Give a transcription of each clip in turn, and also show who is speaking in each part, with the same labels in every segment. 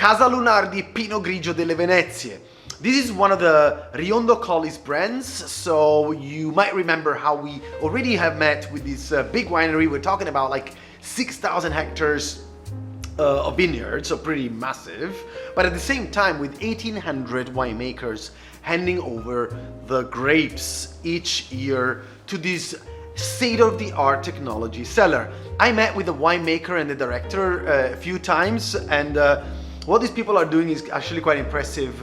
Speaker 1: Casa Lunardi Pinot Grigio delle Venezie. This is one of the Riondo Collis brands, so you might remember how we already have met with this big winery. We're talking about like 6,000 hectares of vineyards, so pretty massive, but at the same time with 1,800 winemakers handing over the grapes each year to this state-of-the-art technology cellar. I met with the winemaker and the director a few times, and what these people are doing is actually quite impressive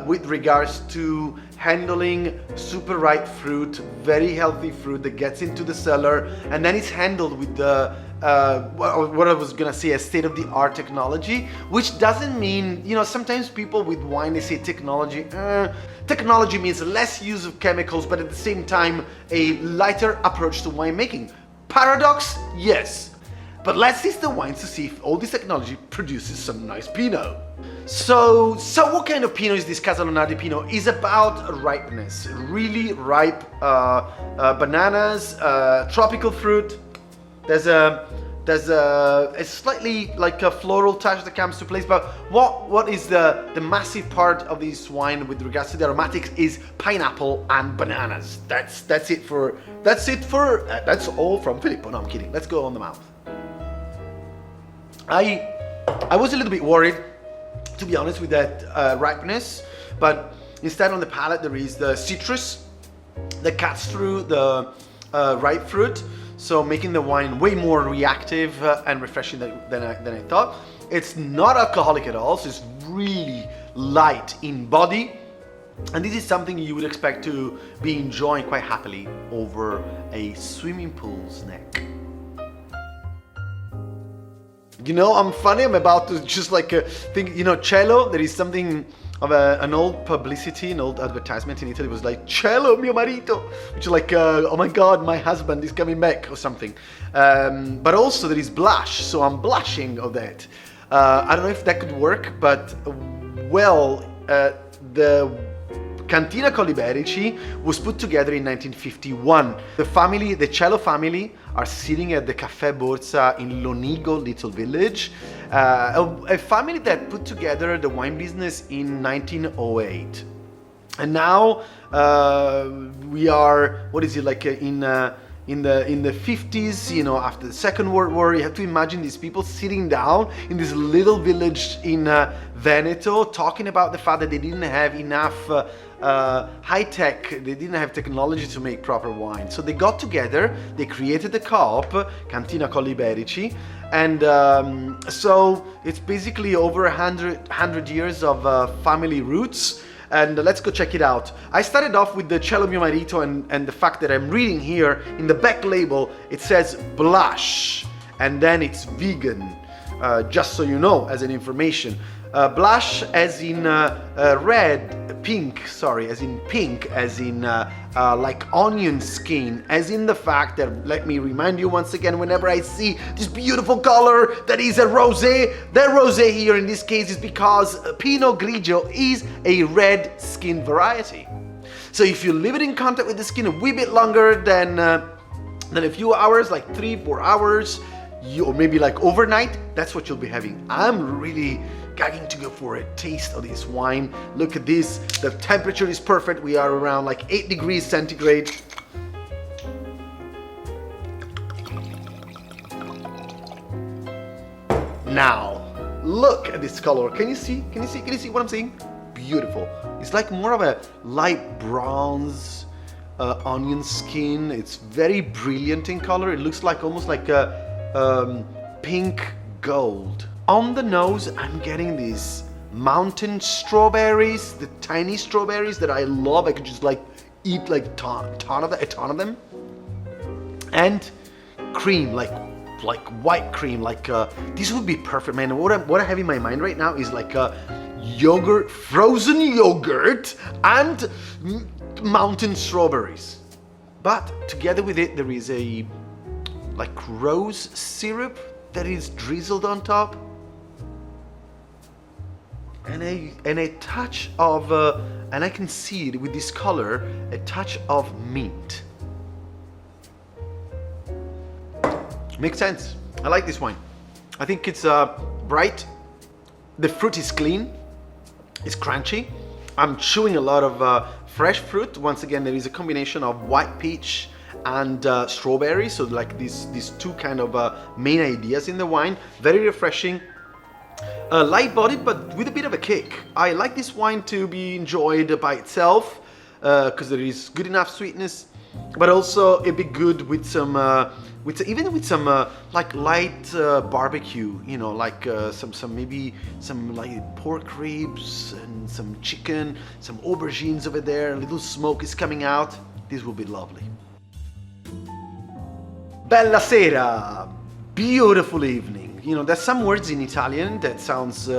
Speaker 1: with regards to handling super ripe fruit, very healthy fruit that gets into the cellar, and then it's handled with the what I was gonna say, a state-of-the-art technology, which doesn't mean, you know, sometimes people with wine, they say technology. Technology means less use of chemicals, but at the same time, a lighter approach to winemaking. Paradox? Yes. But let's taste the wines to see if all this technology produces some nice Pinot. So what kind of Pinot is this Casa Lunardi Pinot? It's about ripeness, really ripe bananas, tropical fruit. There's a slightly like a floral touch that comes to place, but what is the massive part of this wine with regards to the aromatics is pineapple and bananas. That's all from Filippo. No, I'm kidding. Let's go on the mouth. I was a little bit worried, to be honest, with that ripeness, but instead on the palate there is the citrus that cuts through the ripe fruit, so making the wine way more reactive and refreshing than I thought. It's not alcoholic at all, so it's really light in body, and this is something you would expect to be enjoying quite happily over a swimming pool's neck. You know, I'm funny, I'm about to just like think, you know, Cielo, there is something of an old publicity, an old advertisement in Italy. It was like, Cielo, mio marito, which is like, oh my God, my husband is coming back or something. But also there is blush, so I'm blushing of that. I don't know if that could work, but well, the Cantina Coliberici was put together in 1951. The family, the Cielo family, are sitting at the Caffè Borsa in Lonigo little village. A family that put together the wine business in 1908. And now we are, what is it, like in the 50s, you know, after the Second World War. You have to imagine these people sitting down in this little village in Veneto, talking about the fact that they didn't have enough high-tech, they didn't have technology to make proper wine. So they got together, they created the co-op, Cantina Coliberici, and so it's basically over 100 years of family roots. And let's go check it out. I started off with the Cielo mio marito and the fact that I'm reading here in the back label, it says blush, and then it's vegan, just so you know, as an information. Blush as in pink, as in like onion skin, as in the fact that, let me remind you once again, whenever I see this beautiful color that is a rosé, the rosé here in this case is because Pinot Grigio is a red skin variety. So if you leave it in contact with the skin a wee bit longer than a few hours, like 3-4 hours, or maybe like overnight, that's what you'll be having. I'm really gagging to go for a taste of this wine. Look at this, the temperature is perfect. We are around like 8 degrees centigrade. Now, look at this color. Can you see what I'm saying? Beautiful. It's like more of a light bronze onion skin. It's very brilliant in color. It looks like almost like a pink gold. On the nose, I'm getting these mountain strawberries, the tiny strawberries that I love. I could just like eat like a ton of them. And cream, like white cream, like this would be perfect, man. What I have in my mind right now is like yogurt, frozen yogurt, and mountain strawberries. But together with it, there is a like rose syrup that is drizzled on top. And a touch of, and I can see it with this color, a touch of mint. Makes sense. I like this wine. I think it's bright. The fruit is clean, it's crunchy. I'm chewing a lot of fresh fruit. Once again, there is a combination of white peach and strawberry, so like these two kind of main ideas in the wine. Very refreshing, light-bodied, but with a bit of a kick. I like this wine to be enjoyed by itself because there is good enough sweetness, but also a bit good with some even with some like light barbecue, you know, like maybe some like pork ribs and some chicken, some aubergines over there, a little smoke is coming out. This will be lovely. Bella sera, beautiful evening. You know, there's some words in Italian that sounds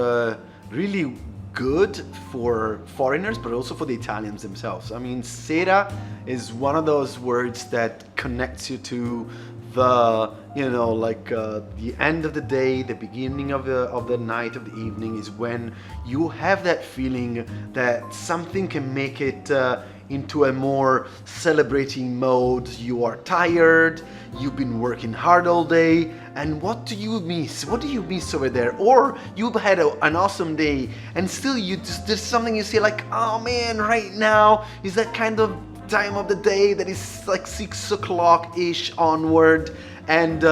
Speaker 1: really good for foreigners, but also for the Italians themselves. I mean, sera is one of those words that connects you to the, you know, like the end of the day, the beginning of the night, of the evening, is when you have that feeling that something can make it into a more celebrating mode. You are tired, you've been working hard all day, and what do you miss? What do you miss over there? Or you've had an awesome day and still there's something you say like, oh man, right now is that kind of time of the day that is like 6 o'clock ish onward, and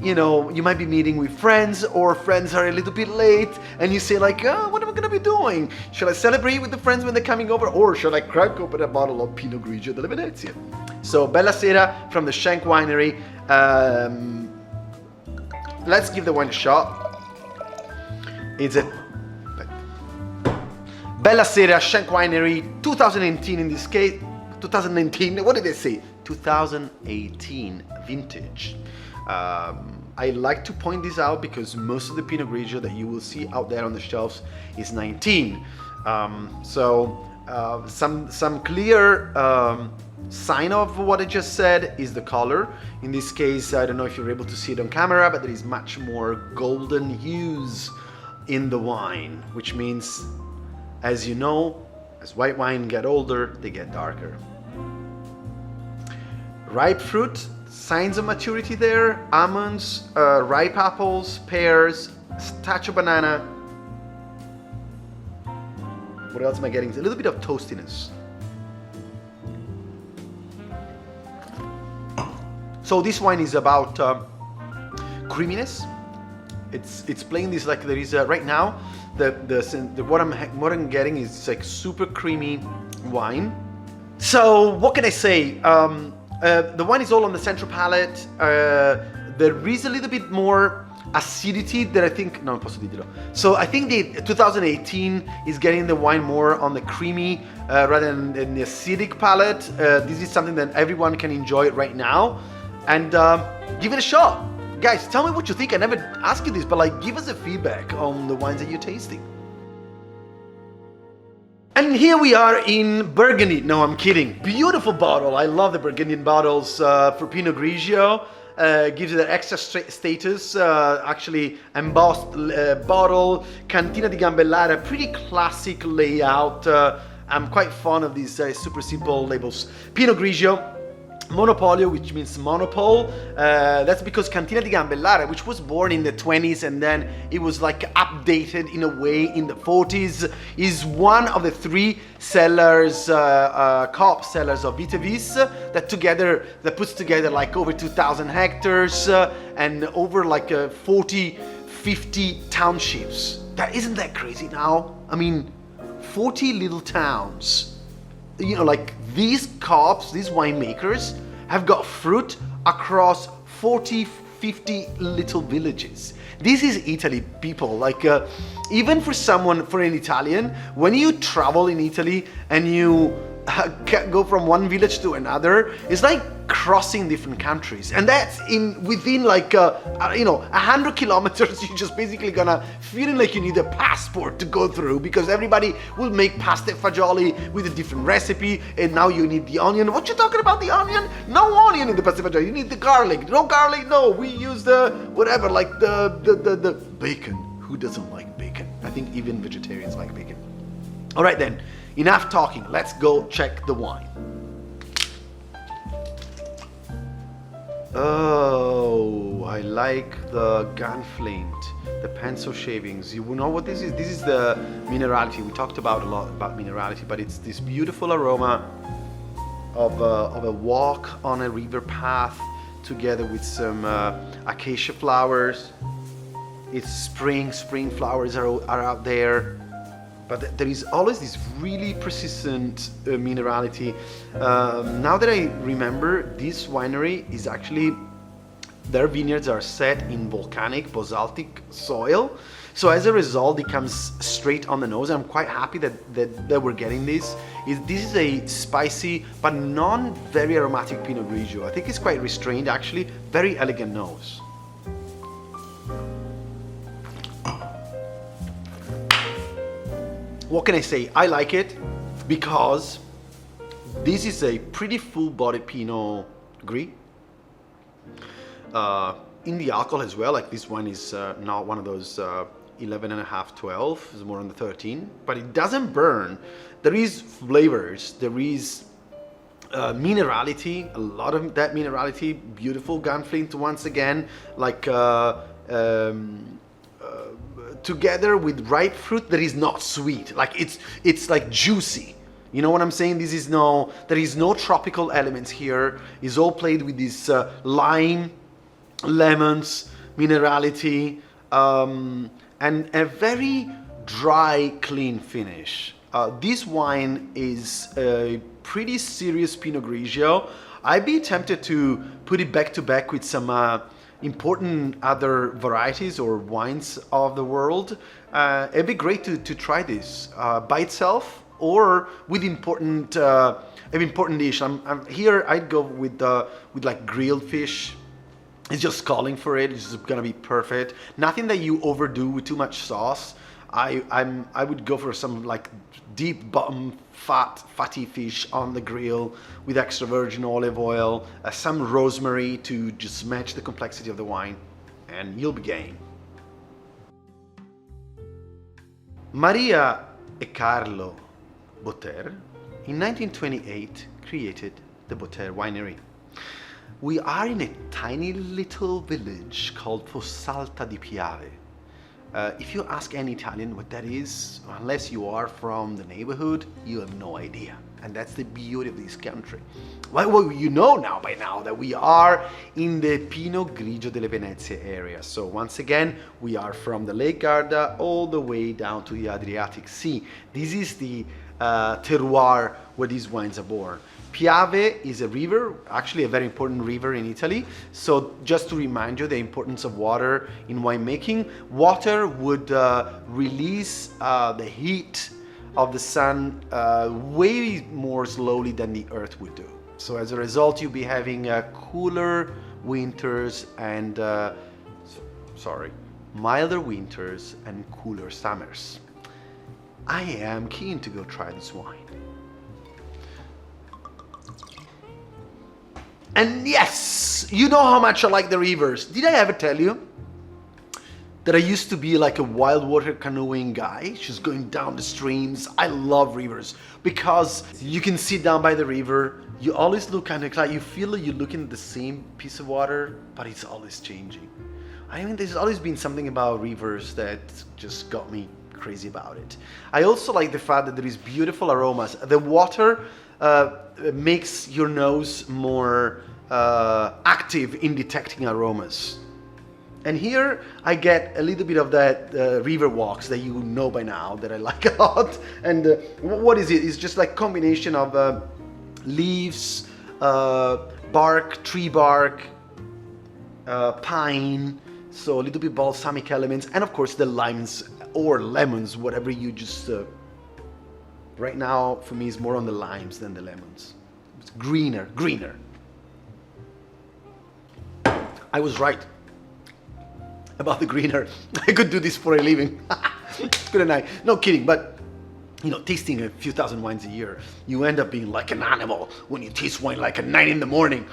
Speaker 1: you know, you might be meeting with friends, or friends are a little bit late, and you say like, oh, what am I gonna be doing? Should I celebrate with the friends when they're coming over, or should I crack open a bottle of Pinot Grigio delle Venezie? So Bella Sera from the Schenk winery. Let's give the wine a shot. It's a Bella Sera Schenk winery 2018 in this case. 2019, what did they say? 2018 vintage. I like to point this out because most of the Pinot Grigio that you will see out there on the shelves is 19. Some clear sign of what I just said is the color. In this case, I don't know if you're able to see it on camera, but there is much more golden hues in the wine, which means, as you know, as white wine get older, they get darker. Ripe fruit, signs of maturity there, almonds, ripe apples, pears, touch of banana. What else am I getting? A little bit of toastiness. So this wine is about creaminess. It's playing this like there is right now. What I'm getting is like super creamy wine. So what can I say? The wine is all on the central palate. There is a little bit more acidity that I think, no, posso dirlo. So I think the 2018 is getting the wine more on the creamy rather than the acidic palate. This is something that everyone can enjoy right now, and give it a shot. Guys, tell me what you think. I never asked you this, but like, give us a feedback on the wines that you're tasting. And here we are in Burgundy. No, I'm kidding. Beautiful bottle. I love the Burgundian bottles for Pinot Grigio. Gives it that extra status. Actually, embossed bottle. Cantina di Gambellara. Pretty classic layout. I'm quite fond of these super simple labels. Pinot Grigio. Monopolio, which means monopole. That's because Cantina di Gambellara, which was born in the 20s and then it was like updated in a way in the 40s, is one of the three sellers, co-op sellers of Vitavis that puts together like over 2,000 hectares and over like 40, 50 townships. Isn't that crazy now? I mean, 40 little towns. You know, like these co-ops, these winemakers have got fruit across 40, 50 little villages. This is Italy, people. Like even for an Italian, when you travel in Italy and you go from one village to another, it's like crossing different countries, and that's within like 100 kilometers. You're just basically gonna feeling like you need a passport to go through, because everybody will make pasta e fagioli with a different recipe, and now you need the onion. What you talking about, the onion? No onion in the pasta e fagioli. You need the garlic. No garlic. No, we use the whatever, like the bacon. Who doesn't like bacon? I think even vegetarians like bacon. All right then, enough talking. Let's go check the wine. Oh, I like the gunflint, the pencil shavings. You know what this is? This is the minerality. We talked about a lot about minerality, but it's this beautiful aroma of a walk on a river path together with some acacia flowers. It's spring flowers are out there. But there is always this really persistent minerality. Now that I remember, this winery is actually, their vineyards are set in volcanic basaltic soil. So as a result, it comes straight on the nose. I'm quite happy that we're getting this. This is a spicy but non very aromatic Pinot Grigio. I think it's quite restrained actually, very elegant nose. What can I say? I like it because this is a pretty full-bodied Pinot Gris. In the alcohol as well, like this one is not one of those 11 and a half, 12, it's more on the 13, but it doesn't burn. There is flavors, there is minerality, a lot of that minerality, beautiful gunflint once again, like together with ripe fruit that is not sweet, like it's like juicy. You know what I'm saying? There is no tropical elements here. It's all played with this lime, lemons, minerality, and a very dry, clean finish. This wine is a pretty serious Pinot Grigio. I'd be tempted to put it back to back with some important other varieties or wines of the world. It'd be great to try this by itself or with an important dish. I'm here. I'd go with like grilled fish. It's just calling for it. It's just gonna be perfect. Nothing that you overdo with too much sauce. I would go for some like deep bottom fatty fish on the grill with extra virgin olive oil, some rosemary to just match the complexity of the wine, and you'll be game. Maria e Carlo Botter in 1928 created the Botter winery. We are in a tiny little village called Fossalta di Piave. If you ask any Italian what that is, unless you are from the neighborhood, you have no idea. And that's the beauty of this country. Well, you know now by now that we are in the Pinot Grigio delle Venezie area. So once again, we are from the Lake Garda all the way down to the Adriatic Sea. This is the terroir where these wines are born. Piave is a river, actually a very important river in Italy. So just to remind you the importance of water in winemaking, water would release the heat of the sun way more slowly than the earth would do. So as a result, you'll be having cooler winters and, milder winters and cooler summers. I am keen to go try this wine. And yes, you know how much I like the rivers. Did I ever tell you that I used to be like a wild water canoeing guy, just going down the streams? I love rivers because you can sit down by the river. You always look kind of like you feel like you're looking at the same piece of water, but it's always changing. I mean, there's always been something about rivers that just got me crazy about it. I also like the fact that there is beautiful aromas. The water makes your nose more active in detecting aromas. And here I get a little bit of that river walks that you know by now that I like a lot. And what is it? It's just like combination of leaves, bark, tree bark, pine, so a little bit balsamic elements, and of course the limes or lemons, whatever you just right now for me is more on the limes than the lemons. It's greener. I was right about the greener. I could do this for a living. Couldn't I? No kidding, but you know, tasting a few thousand wines a year, you end up being like an animal when you taste wine like at 9 in the morning.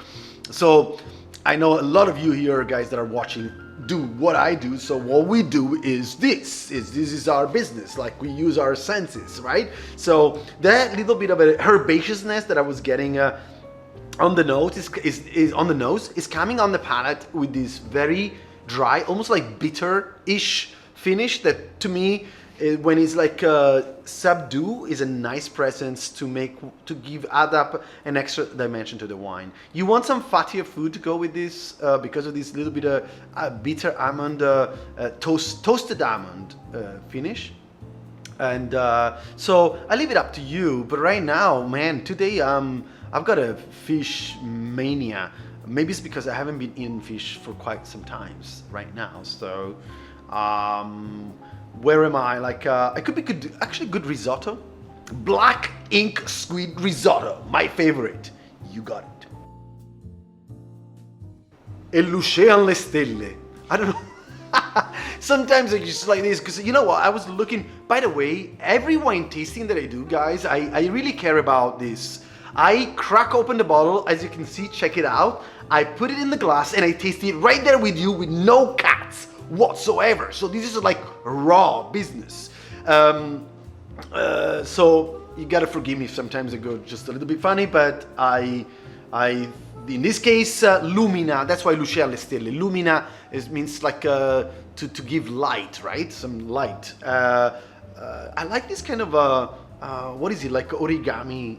Speaker 1: So I know a lot of you here, guys that are watching, do what I do. So what we do is this is our business. Like we use our senses, right? So that little bit of a herbaceousness that I was getting on the nose is coming on the palate with this very dry, almost like bitter-ish finish that to me, when it's like subdue, is a nice presence to add up an extra dimension to the wine. You want some fattier food to go with this because of this little bit of bitter almond, toasted almond finish. And so I leave it up to you. But right now, man, today I've got a fish mania. Maybe it's because I haven't been eating fish for quite some times right now. So where am I? Like it could be good, actually good risotto. Black ink squid risotto, my favorite. You got it. E l'uscea alle stelle. I don't know. Sometimes I just like this because you know what? I was looking. By the way, every wine tasting that I do, guys, I really care about this. I crack open the bottle, as you can see, check it out. I put it in the glass and I taste it right there with you with no cuts whatsoever. So this is like raw business. So you gotta forgive me if sometimes I go just a little bit funny, but I in this case, lumina, that's why l'uscea alle stelle. Lumina means like to give light, right? Some light. I like this kind of, what is it, like origami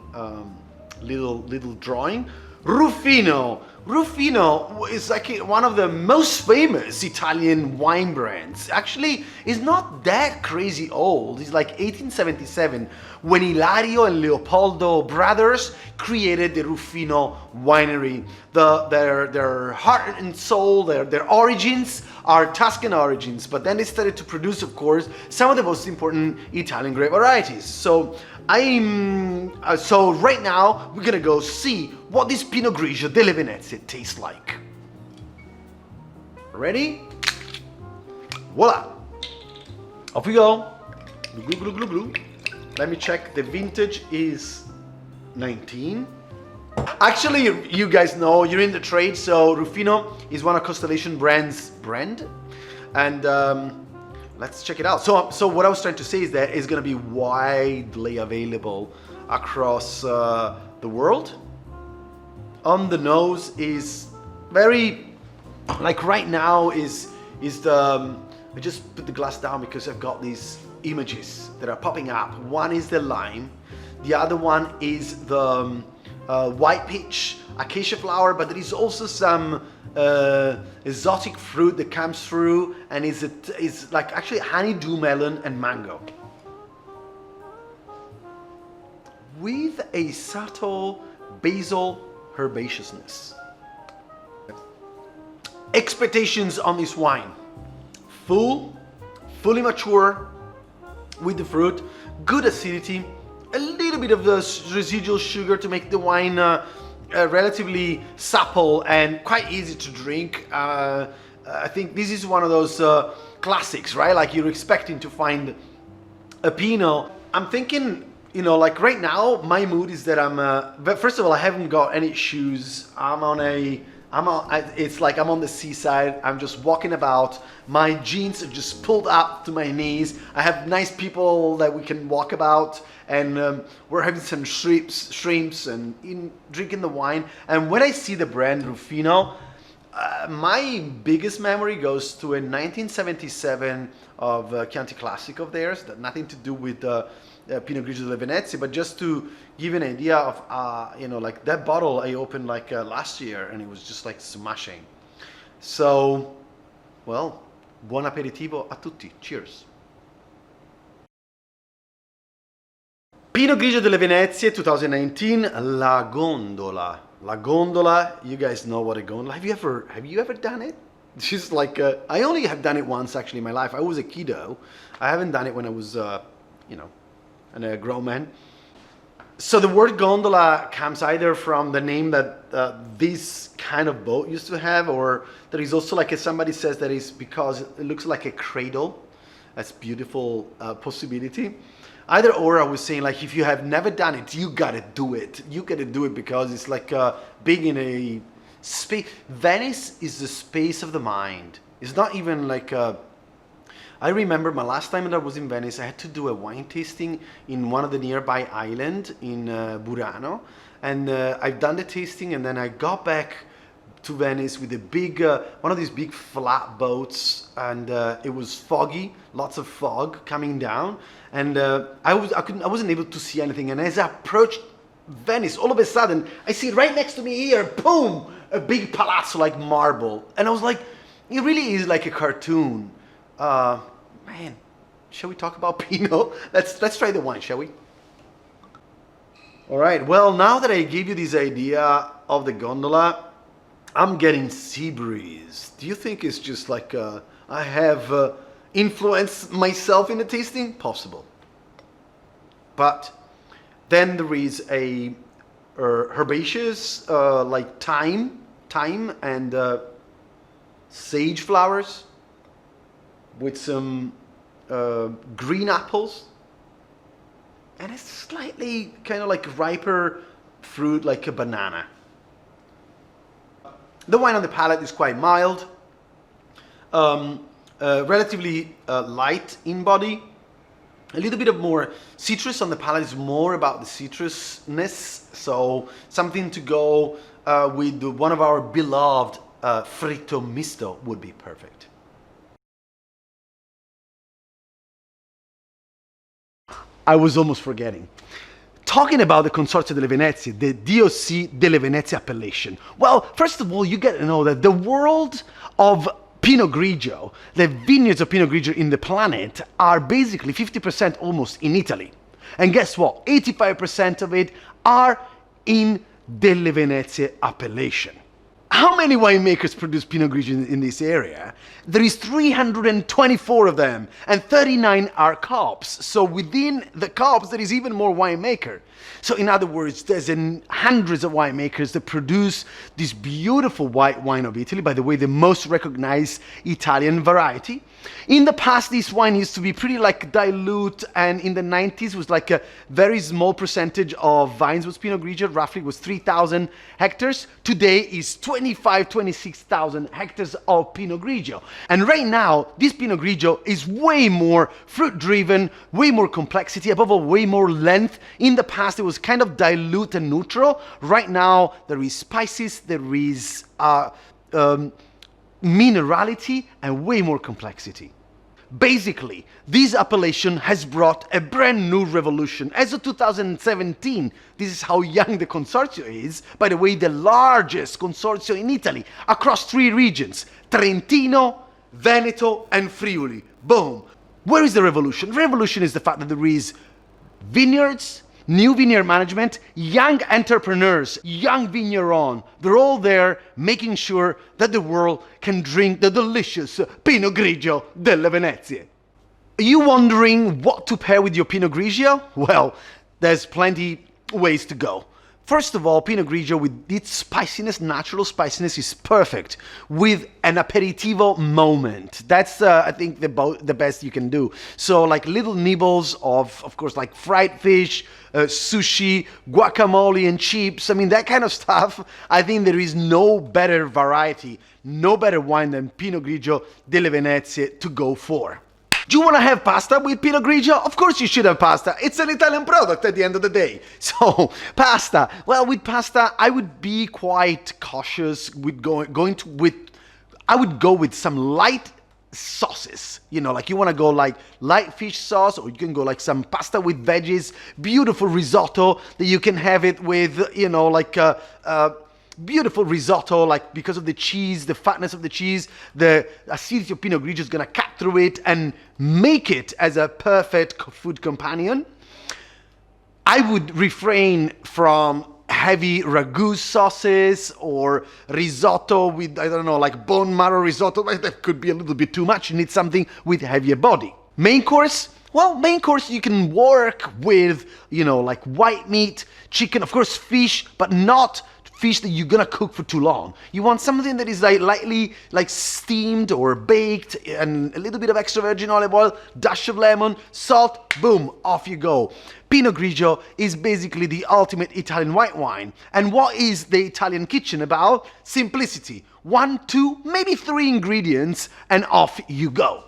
Speaker 1: little drawing. Ruffino. Ruffino is like one of the most famous Italian wine brands. Actually, it's not that crazy old. It's like 1877 when Ilario and Leopoldo brothers created the Ruffino winery. Their heart and soul, their origins are Tuscan origins, but then they started to produce, of course, some of the most important Italian grape varieties. So right now we're gonna go see what this Pinot Grigio Delle Venezie tastes like. Ready? Voila! Off we go. Glue, glue, glue, glue. Let me check. The vintage is 19. Actually, you guys know you're in the trade, so Ruffino is one of Constellation Brands' brand, and let's check it out. So what I was trying to say is that it's going to be widely available across the world. On the nose is very, like right now is the, I just put the glass down because I've got these images that are popping up. One is the lime, the other one is the white peach, acacia flower, but there is also some exotic fruit that comes through, and is like actually honeydew melon and mango, with a subtle basil herbaceousness. Expectations on this wine: fully mature with the fruit, good acidity, a little bit of the residual sugar to make the wine relatively supple and quite easy to drink. I think this is one of those classics, right? Like you're expecting to find a Pinot. I'm thinking, you know, like right now, my mood is that but first of all, I haven't got any shoes. It's like I'm on the seaside. I'm just walking about. My jeans are just pulled up to my knees. I have nice people that we can walk about, and we're having some shrimps and drinking the wine. And when I see the brand Ruffino, my biggest memory goes to a 1977 of Chianti Classic of theirs. That nothing to do with Pinot Grigio delle Venezie, but just to give an idea of, you know, like that bottle I opened like last year, and it was just like smashing. So, well, buon aperitivo a tutti. Cheers. Pinot Grigio delle Venezie 2019, La Gondola. La Gondola, you guys know what a gondola. Have you ever done it? It's just like, I only have done it once actually in my life. I was a kiddo. I haven't done it when I was, you know, a grown man. So the word gondola comes either from the name that this kind of boat used to have, or there is also like somebody says that is because it looks like a cradle. That's beautiful possibility. Either or, I was saying, like, if you have never done it, you gotta do it. You gotta do it because it's like being in a space. Venice is the space of the mind. It's not even like I remember my last time that I was in Venice, I had to do a wine tasting in one of the nearby islands in Burano. And I've done the tasting, and then I got back to Venice with a big, one of these big flat boats, and it was foggy, lots of fog coming down, and I wasn't able to see anything. And as I approached Venice, all of a sudden, I see right next to me here, boom, a big palazzo like marble, and I was like, it really is like a cartoon. Man, shall we talk about Pinot? Let's try the wine, shall we? All right. Well, now that I gave you this idea of the gondola, I'm getting sea breeze. Do you think it's just like I have influenced myself in the tasting? Possible. But then there is a herbaceous like thyme and sage flowers with some green apples, and a slightly kind of like riper fruit like a banana. The wine on the palate is quite mild, relatively light in body. A little bit of more citrus on the palate is more about the citrusness, so something to go with one of our beloved fritto misto would be perfect. I was almost forgetting. Talking about the Consorzio delle Venezie, the DOC delle Venezie appellation. Well, first of all, you get to know that the world of Pinot Grigio, the vineyards of Pinot Grigio in the planet, are basically 50% almost in Italy. And guess what? 85% of it are in Delle Venezie appellation. How many winemakers produce Pinot Grigio in this area? There is 324 of them, and 39 are copes. So within the copes, there is even more winemaker. So in other words, there's hundreds of winemakers that produce this beautiful white wine of Italy, by the way, the most recognized Italian variety. In the past, this wine used to be pretty like dilute, and in the 90s was like a very small percentage of vines was Pinot Grigio, roughly was 3,000 hectares. Today is 26,000 hectares of Pinot Grigio. And right now, this Pinot Grigio is way more fruit-driven, way more complexity, above all, way more length. In the past, it was kind of dilute and neutral. Right now, there is spices, there is minerality, and way more complexity. Basically, this appellation has brought a brand new revolution. As of 2017, this is how young the consortium is. By the way, the largest consortium in Italy, across 3 regions, Trentino, Veneto, and Friuli. Boom. Where is the revolution? Revolution is the fact that there is vineyards, new vineyard management, young entrepreneurs, young vigneron. They're all there making sure that the world can drink the delicious Pinot Grigio delle Venezie. Are you wondering what to pair with your Pinot Grigio? Well, there's plenty ways to go. First of all, Pinot Grigio with its spiciness, natural spiciness, is perfect with an aperitivo moment. That's, I think, the best you can do. So like little nibbles of course, like fried fish, sushi, guacamole and chips. I mean, that kind of stuff. I think there is no better variety, no better wine than Pinot Grigio delle Venezie to go for. Do you want to have pasta with Pinot Grigio? Of course you should have pasta. It's an Italian product at the end of the day. So, pasta. Well, with pasta, I would be quite cautious with I would go with some light sauces. You know, like you want to go like light fish sauce, or you can go like some pasta with veggies, beautiful risotto that you can have it with, you know, like beautiful risotto, like because of the cheese, the fatness of the cheese, the acidity of Pinot Grigio is going to cut through it and make it as a perfect food companion. I would refrain from heavy ragu sauces or risotto with, I don't know, like bone marrow risotto. That could be a little bit too much. You need something with heavier body. Main course? Well, main course you can work with, you know, like white meat, chicken, of course fish, but not fish that you're gonna cook for too long. You want something that is like lightly like steamed or baked, and a little bit of extra virgin olive oil, dash of lemon, salt, boom, off you go. Pinot Grigio is basically the ultimate Italian white wine. And what is the Italian kitchen about? Simplicity. 1, 2, maybe 3 ingredients, and off you go.